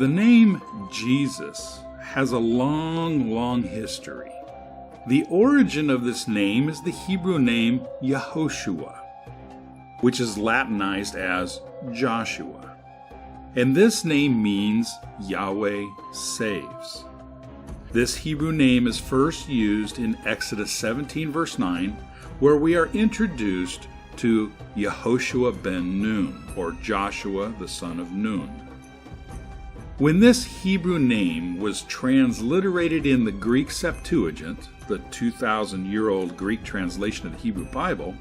The name Jesus has a long history. The origin of this name is the Hebrew name Yehoshua, which is Latinized as Joshua. And this name means Yahweh saves. This Hebrew name is first used in Exodus 17 verse 9, where we are introduced to Yehoshua ben Nun, or Joshua the son of Nun. When this Hebrew name was transliterated in the Greek Septuagint, the 2,000-year-old Greek translation of the Hebrew Bible,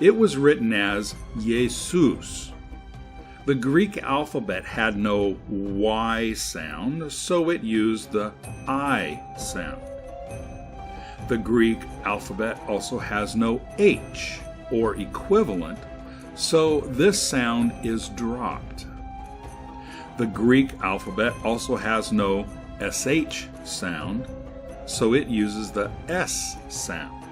it was written as Jesus. The Greek alphabet had no Y sound, so it used the I sound. The Greek alphabet also has no H or equivalent, so this sound is dropped. The Greek alphabet also has no SH sound, so it uses the S sound.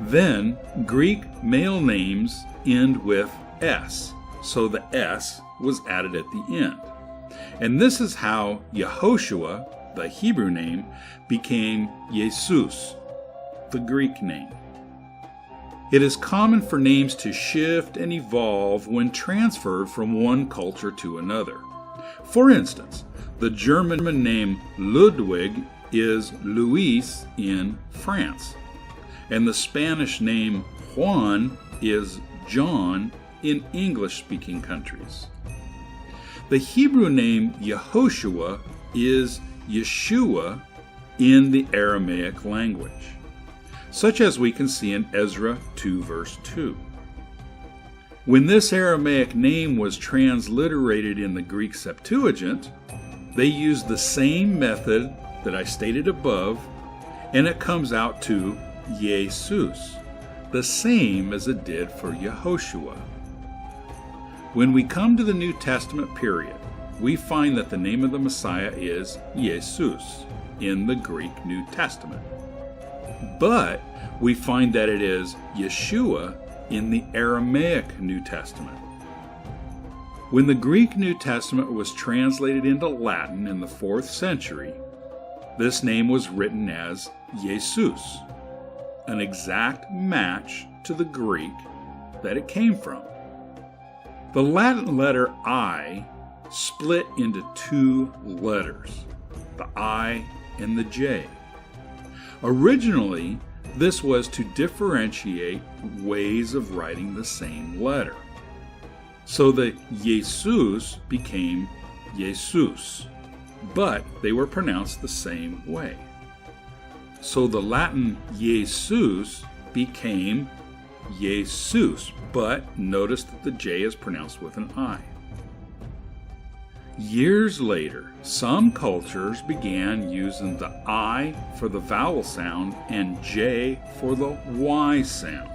Then, Greek male names end with S, so the S was added at the end. And this is how Yehoshua, the Hebrew name, became Jesus, the Greek name. It is common for names to shift and evolve when transferred from one culture to another. For instance, the German name Ludwig is Louis in France, and the Spanish name Juan is John in English-speaking countries. The Hebrew name Yehoshua is Yeshua in the Aramaic language, such as we can see in Ezra 2 verse 2. When this Aramaic name was transliterated in the Greek Septuagint, they used the same method that I stated above, and it comes out to Jesus, the same as it did for Yehoshua. When we come to the New Testament period, we find that the name of the Messiah is Jesus in the Greek New Testament. But we find that it is Yeshua in the Aramaic New Testament. When the Greek New Testament was translated into Latin in the 4th century, this name was written as Jesus, an exact match to the Greek that it came from. The Latin letter I split into two letters, the I and the J. Originally, this was to differentiate ways of writing the same letter. So the Jesus became Jesus, but they were pronounced the same way. So the Latin Jesus became Jesus, but notice that the J is pronounced with an I. Years later, some cultures began using the I for the vowel sound and J for the Y sound.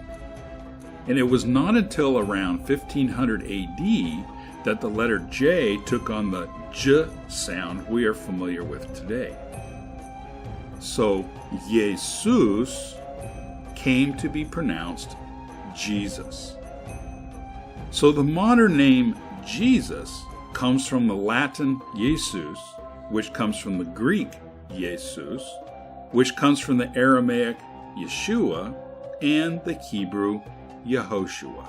And it was not until around 1500 AD that the letter J took on the J sound we are familiar with today. So, Jesus came to be pronounced Jesus. So the modern name Jesus comes from the Latin Jesus, which comes from the Greek Jesus, which comes from the Aramaic Yeshua, and the Hebrew Yehoshua.